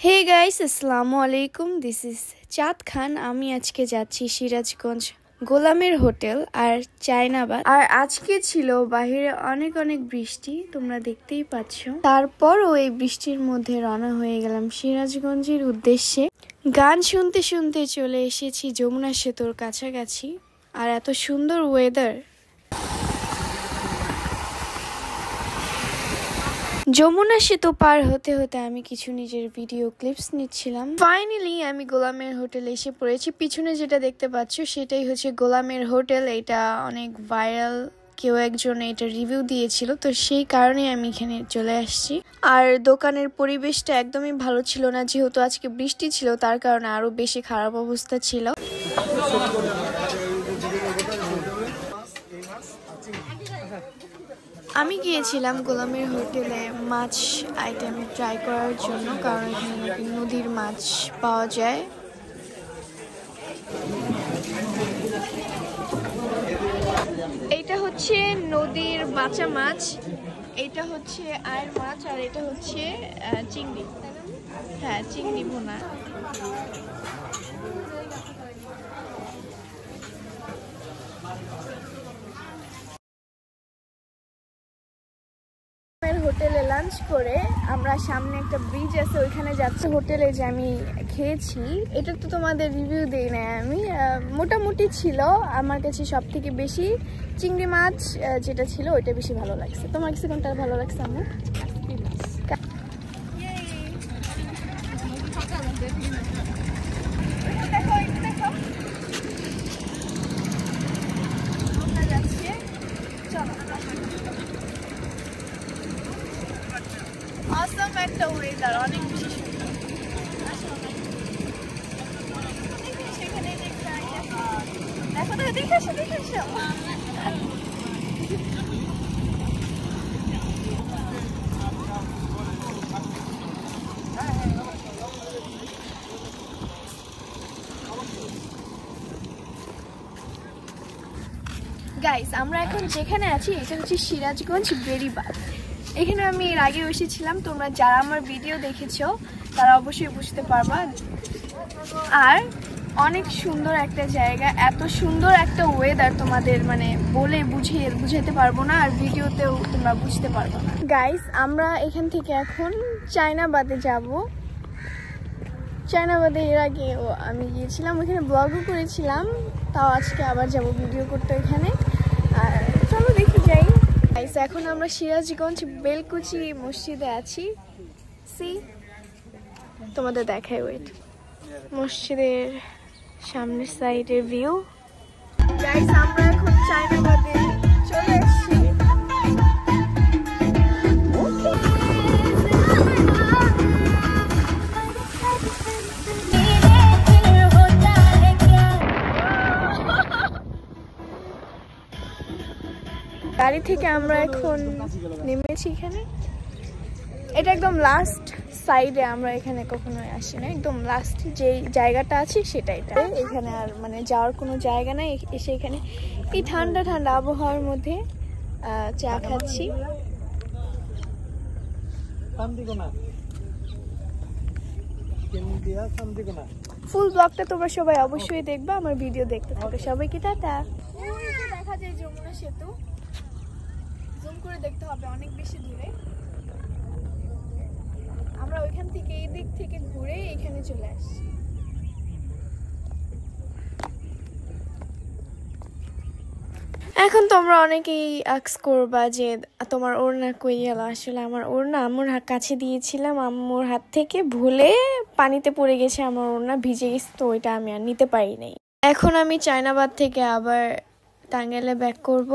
Hey guys, আসসালামু আলাইকুম। This is চাঁদ খান। আমি আজকে যাচ্ছি সিরাজগঞ্জ গোলামের হোটেল আর চায়নাবাদ। আর আজকে ছিল বাহিরে অনেক অনেক বৃষ্টি, তোমরা দেখতেই পাচ্ছ। তারপর ওই বৃষ্টির মধ্যে রওনা হয়ে গেলাম সিরাজগঞ্জের উদ্দেশ্যে। গান শুনতে শুনতে চলে এসেছি যমুনা সেতুর কাছাকাছি। আর এত সুন্দর ওয়েদার। যমুনা সেতু পার হতে হতে আমি কিছু নিজের ভিডিও ক্লিপস নিচ্ছিলাম। ফাইনালি আমি গোলামের হোটেলে এসে পড়েছি। পিছনে যেটা দেখতে পাচ্ছ সেটাই হচ্ছে গোলামের হোটেল। এটা অনেক ভাইরাল, কেউ একজন এটা রিভিউ দিয়েছিল, তো সেই কারণে আমি এখানে চলে আসছি। আর দোকানের পরিবেশটা একদমই ভালো ছিল না, যেহেতু আজকে বৃষ্টি ছিল তার কারণে আরো বেশি খারাপ অবস্থা ছিল। আমি গিয়েছিলাম গোলামের হোটেলে মাছ আইটেম ট্রাই করার জন্য, কারণ এখানে নাকি নদীর মাছ পাওয়া যায়। এইটা হচ্ছে নদীর বাঁচা মাছ, এইটা হচ্ছে আয়ের মাছ, আর এটা হচ্ছে চিংড়ি। হ্যাঁ, চিংড়ি ভুনা। হোটেলে লাঞ্চ করে আমরা সামনে একটা ব্রিজ আছে ওইখানে যাচ্ছি। হোটেলে যে আমি খেয়েছি এটা তো তোমাদের রিভিউ দেই না আমি, মোটামুটি ছিল। আমার কাছে সব থেকে বেশি চিংড়ি মাছ যেটা ছিল ওইটা বেশি ভালো লাগছে। তোমার কাছে কোনটা ভালো লাগছে? আমার অসম একটা ওয়েদার, অনেক বেশি সুন্দর। সেখানে দেখো তো, দেখে আসো, দেখে আসো। গাইস, আমরা এখন যেখানে আছি এটা হচ্ছে সিরাজগঞ্জ বেড়িবাঁধ। এখানে আমি এর আগে এসেছিলাম, তোমরা যারা আমার ভিডিও দেখেছো তারা অবশ্যই বুঝতে পারবা। আর অনেক সুন্দর একটা জায়গা, এত সুন্দর একটা ওয়েদার, তোমাদের মানে বলে বুঝাতে পারবো না, আর ভিডিওতেও তোমরা বুঝতে পারবো না। গাইস, আমরা এখান থেকে এখন চায়নাবাদে যাব। চায়নাবাদে এর আগে আমি গিয়েছিলাম, ওইখানে ব্লগও করেছিলাম, তাও আজকে আবার যাব ভিডিও করতে ওইখানে। আর চলো দেখি যাই। এখন আমরা সিরাজগঞ্জ বেলকুচি মসজিদে আছি। তোমাদের দেখাই, ওয়েট। মসজিদের সামনের সাইডের ভিউ। গাইস, আমরা এখন চায়নাবাদে চলে এসেছি। গাড়ি থেকে আমরা এখন নেমেছি এখানে। এটা একদম লাস্ট সাইডে, আমরা এখানে কখনো আসি না। একদম লাস্ট যে জায়গাটা আছে সেটাই। এখানে আর মানে যাওয়ার কোনো জায়গা নাই। এসে এখানে এই ঠান্ডা ঠান্ডা আবহাওয়ার মধ্যে চা খাচ্ছি। ফুল ব্লগটা তোমরা সবাই অবশ্যই দেখবা, আমার ভিডিও দেখতে থাকো। সবাইকে টাটা। দেখা যায় যমুনা সেতু, জুম করে দেখতে হবে, অনেক বেশি দূরে। আমরা ওইখান থেকে এই দিক থেকে ঘুরে এখানে চলে আসছি। এখন তোমরা অনেকেই আস্ক করবা যে তোমার ওড়না কই গেল। আসলে আমার ওড়না আম্মুর কাছে দিয়েছিলাম, আম্মুর হাত থেকে ভুলে পানিতে পড়ে গেছে, আমার ওড়না ভিজে গেছে, তো ওইটা আমি আর নিতে পারি নাই। এখন আমি চায়নাবাদ থেকে আবার টাঙ্গাইলে ব্যাক করব।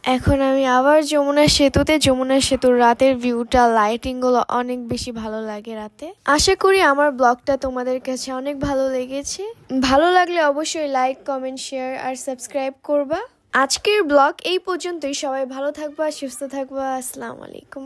এখন আমি আবার যমুনা সেতুতে। যমুনা সেতুর রাতের ভিউটা, লাইটিং গুলো অনেক বেশি ভালো লাগে রাতে। আশা করি আমার ব্লগটা তোমাদের কাছে অনেক ভালো লেগেছে। ভালো লাগলে অবশ্যই লাইক, কমেন্ট, শেয়ার আর সাবস্ক্রাইব করবা। আজকের ব্লগ এই পর্যন্তই। সবাই ভালো থাকবা, সুস্থ থাকবা। আসসালামু আলাইকুম।